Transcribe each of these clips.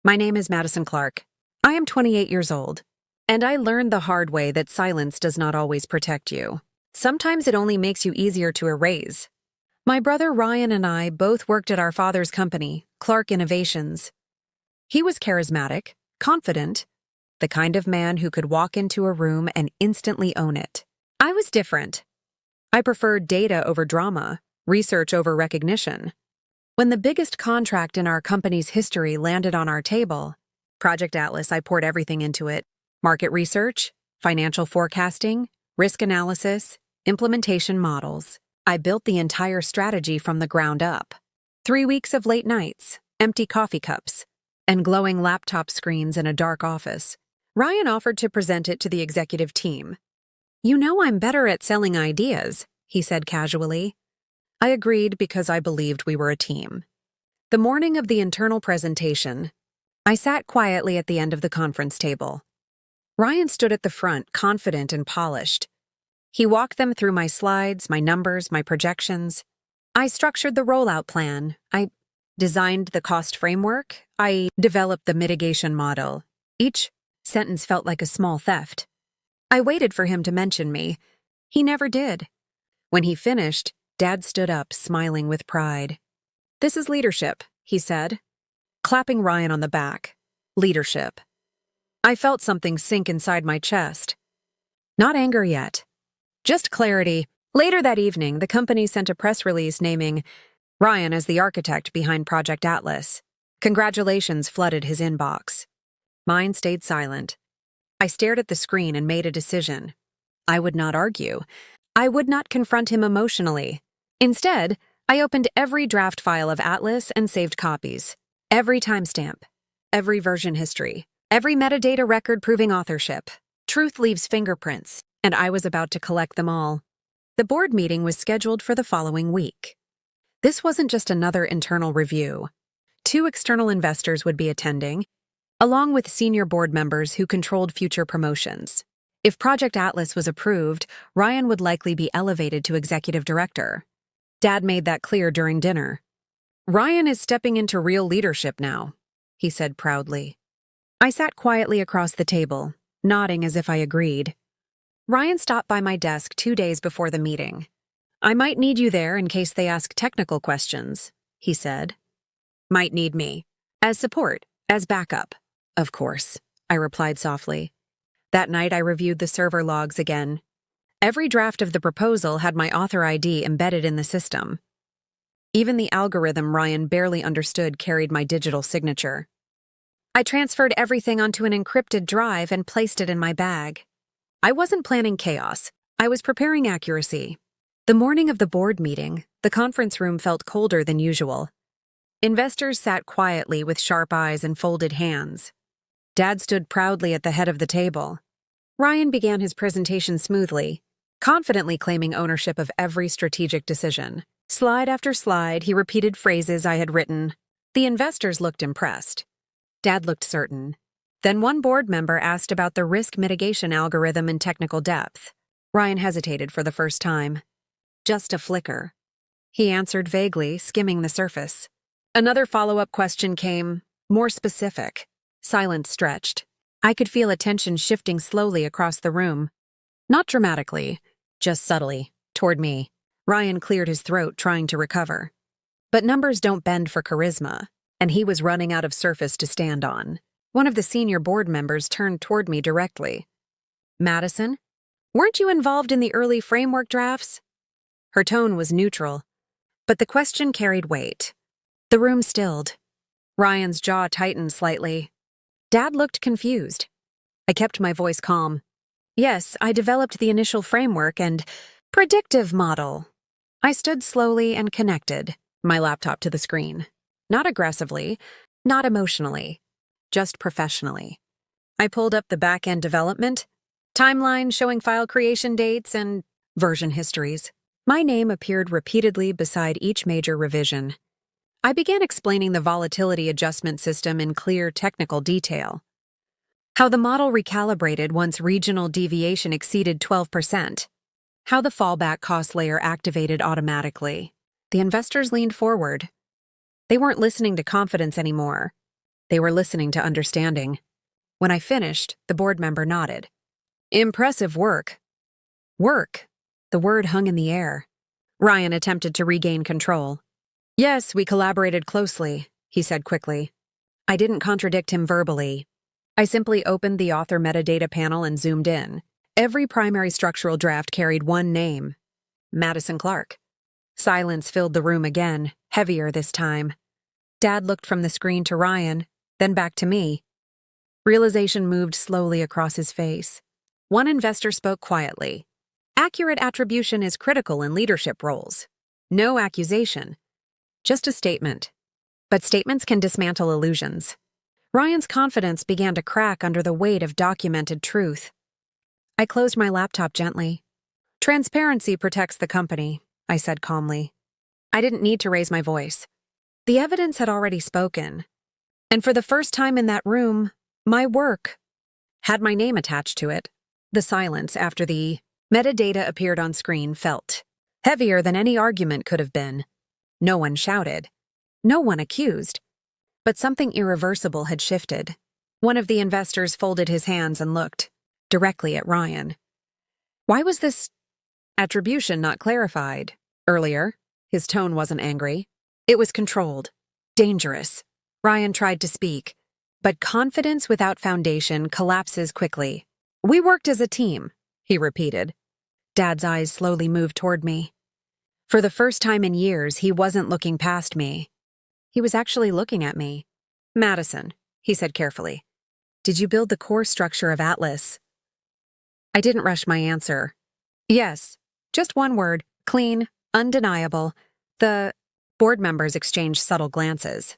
My name is Madison Clarke. I am 28 years old, and I learned the hard way that silence does not always protect you. Sometimes it only makes you easier to erase. My brother Ryan and I both worked at our father's company, Clarke Innovations. He was charismatic, confident, the kind of man who could walk into a room and instantly own it. I was different. I preferred data over drama, research over recognition. When the biggest contract in our company's history landed on our table, Project Atlas, I poured everything into it. Market research, financial forecasting, risk analysis, implementation models. I built the entire strategy from the ground up. 3 weeks of late nights, empty coffee cups, and glowing laptop screens in a dark office. Ryan offered to present it to the executive team. "You know I'm better at selling ideas," he said casually. I agreed because I believed we were a team. The morning of the internal presentation, I sat quietly at the end of the conference table. Ryan stood at the front, confident and polished. He walked them through my slides, my numbers, my projections. I structured the rollout plan. I designed the cost framework. I developed the mitigation model. Each sentence felt like a small theft. I waited for him to mention me. He never did. When he finished, Dad stood up, smiling with pride. "This is leadership," he said, clapping Ryan on the back. Leadership. I felt something sink inside my chest. Not anger yet. Just clarity. Later that evening, the company sent a press release naming Ryan as the architect behind Project Atlas. Congratulations flooded his inbox. Mine stayed silent. I stared at the screen and made a decision. I would not argue. I would not confront him emotionally. Instead, I opened every draft file of Atlas and saved copies. Every timestamp, every version history, every metadata record proving authorship. Truth leaves fingerprints, and I was about to collect them all. The board meeting was scheduled for the following week. This wasn't just another internal review. 2 external investors would be attending, along with senior board members who controlled future promotions. If Project Atlas was approved, Ryan would likely be elevated to executive director. Dad made that clear during dinner. "Ryan is stepping into real leadership now," he said proudly. I sat quietly across the table, nodding as if I agreed. Ryan stopped by my desk 2 days before the meeting. "I might need you there in case they ask technical questions," he said. "Might need me. As support, as backup." "Of course," I replied softly. That night I reviewed the server logs again. Every draft of the proposal had my author ID embedded in the system. Even the algorithm Ryan barely understood carried my digital signature. I transferred everything onto an encrypted drive and placed it in my bag. I wasn't planning chaos. I was preparing accuracy. The morning of the board meeting, the conference room felt colder than usual. Investors sat quietly with sharp eyes and folded hands. Dad stood proudly at the head of the table. Ryan began his presentation smoothly, confidently claiming ownership of every strategic decision. Slide after slide, he repeated phrases I had written. The investors looked impressed. Dad looked certain. Then one board member asked about the risk mitigation algorithm in technical depth. Ryan hesitated for the first time. "Just a flicker." He answered vaguely, skimming the surface. Another follow-up question came, more specific. Silence stretched. I could feel attention shifting slowly across the room. Not dramatically, just subtly, toward me. Ryan cleared his throat, trying to recover. But numbers don't bend for charisma, and he was running out of surface to stand on. One of the senior board members turned toward me directly. "Madison, weren't you involved in the early framework drafts?" Her tone was neutral, but the question carried weight. The room stilled. Ryan's jaw tightened slightly. Dad looked confused. I kept my voice calm. "Yes, I developed the initial framework and predictive model." I stood slowly and connected, my laptop to the screen. Not aggressively, not emotionally, just professionally. I pulled up the back-end development, timeline showing file creation dates and version histories. My name appeared repeatedly beside each major revision. I began explaining the volatility adjustment system in clear technical detail. How the model recalibrated once regional deviation exceeded 12%. How the fallback cost layer activated automatically. The investors leaned forward. They weren't listening to confidence anymore. They were listening to understanding. When I finished, the board member nodded. Impressive work. Work. The word hung in the air. Ryan attempted to regain control. Yes, we collaborated closely, he said quickly. I didn't contradict him verbally. I simply opened the author metadata panel and zoomed in. Every primary structural draft carried one name: Madison Clarke. Silence filled the room again, heavier this time. Dad looked from the screen to Ryan, then back to me. Realization moved slowly across his face. One investor spoke quietly. Accurate attribution is critical in leadership roles. No accusation. Just a statement. But statements can dismantle illusions. Ryan's confidence began to crack under the weight of documented truth. I closed my laptop gently. Transparency protects the company, I said calmly. I didn't need to raise my voice. The evidence had already spoken. And for the first time in that room, my work had my name attached to it. The silence after the metadata appeared on screen felt heavier than any argument could have been. No one shouted. No one accused. But something irreversible had shifted. One of the investors folded his hands and looked directly at Ryan. Why was this attribution not clarified earlier? His tone wasn't angry. It was controlled. Dangerous. Ryan tried to speak, but confidence without foundation collapses quickly. We worked as a team, he repeated. Dad's eyes slowly moved toward me. For the first time in years, he wasn't looking past me. He was actually looking at me. Madison, he said carefully, did you build the core structure of Atlas? I didn't rush my answer. Yes, just one word, clean, undeniable. The board members exchanged subtle glances.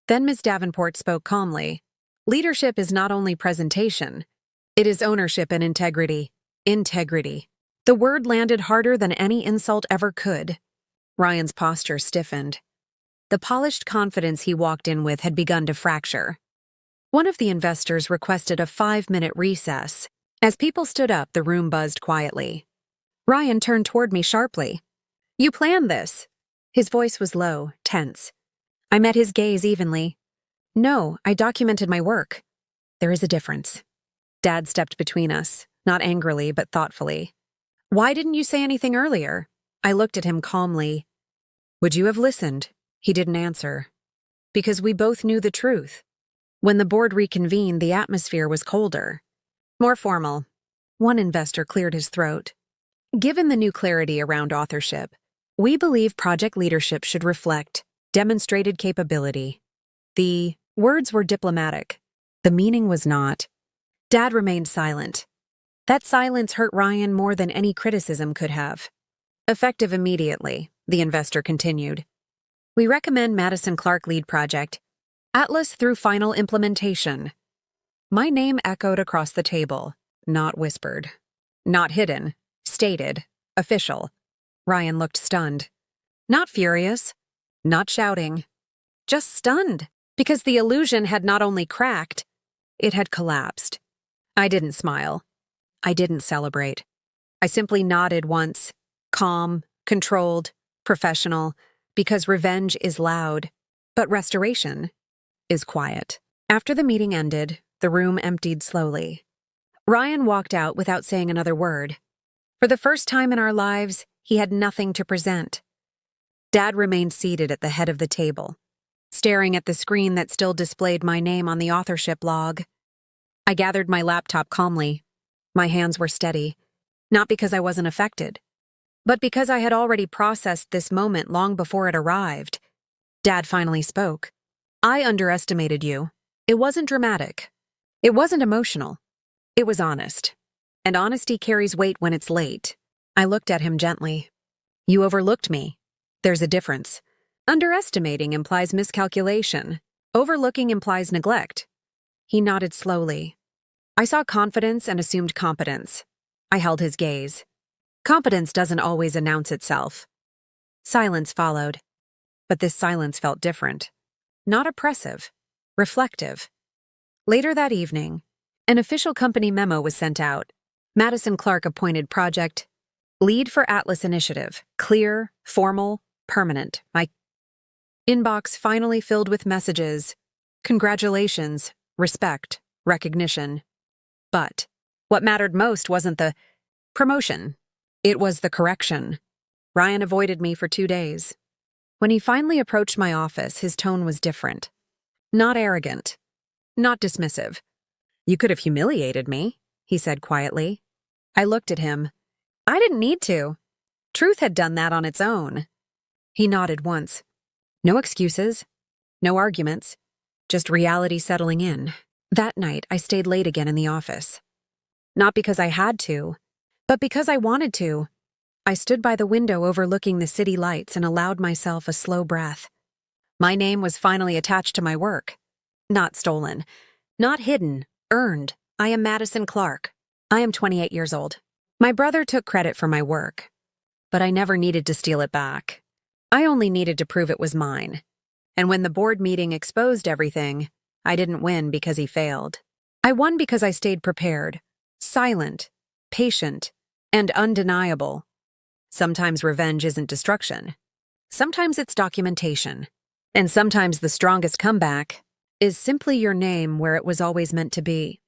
Then Ms. Davenport spoke calmly. Leadership is not only presentation, it is ownership and integrity. Integrity. The word landed harder than any insult ever could. Ryan's posture stiffened. The polished confidence he walked in with had begun to fracture. One of the investors requested a 5-minute recess. As people stood up, the room buzzed quietly. Ryan turned toward me sharply. You planned this. His voice was low, tense. I met his gaze evenly. No, I documented my work. There is a difference. Dad stepped between us, not angrily but thoughtfully. Why didn't you say anything earlier? I looked at him calmly. Would you have listened? He didn't answer. Because we both knew the truth. When the board reconvened, the atmosphere was colder. More formal. One investor cleared his throat. Given the new clarity around authorship, we believe project leadership should reflect demonstrated capability. The words were diplomatic. The meaning was not. Dad remained silent. That silence hurt Ryan more than any criticism could have. Effective immediately, the investor continued. We recommend Madison Clarke lead project. Atlas through final implementation. My name echoed across the table, not whispered. Not hidden, stated, official. Ryan looked stunned. Not furious, not shouting. Just stunned, because the illusion had not only cracked, it had collapsed. I didn't smile. I didn't celebrate. I simply nodded once, calm, controlled, professional, because revenge is loud, but restoration is quiet. After the meeting ended, the room emptied slowly. Ryan walked out without saying another word. For the first time in our lives, he had nothing to present. Dad remained seated at the head of the table, staring at the screen that still displayed my name on the authorship log. I gathered my laptop calmly. My hands were steady, not because I wasn't affected, but because I had already processed this moment long before it arrived. Dad finally spoke. I underestimated you. It wasn't dramatic. It wasn't emotional. It was honest. And honesty carries weight when it's late. I looked at him gently. You overlooked me. There's a difference. Underestimating implies miscalculation. Overlooking implies neglect. He nodded slowly. I saw confidence and assumed competence. I held his gaze. Competence doesn't always announce itself. Silence followed. But this silence felt different. Not oppressive. Reflective. Later that evening, an official company memo was sent out. Madison Clarke appointed project lead for Atlas Initiative. Clear, formal, permanent. My inbox finally filled with messages. Congratulations, respect, recognition. But what mattered most wasn't the promotion. It was the correction. Ryan avoided me for 2 days. When he finally approached my office, his tone was different. Not arrogant. Not dismissive. You could have humiliated me, he said quietly. I looked at him. I didn't need to. Truth had done that on its own. He nodded once. No excuses. No arguments. Just reality settling in. That night, I stayed late again in the office. Not because I had to, but because I wanted to. I stood by the window overlooking the city lights and allowed myself a slow breath. My name was finally attached to my work. Not stolen. Not hidden. Earned. I am Madison Clarke. I am 28 years old. My brother took credit for my work, but I never needed to steal it back. I only needed to prove it was mine. And when the board meeting exposed everything, I didn't win because he failed. I won because I stayed prepared, silent, patient, and undeniable. Sometimes revenge isn't destruction. Sometimes it's documentation. And sometimes the strongest comeback is simply your name where it was always meant to be.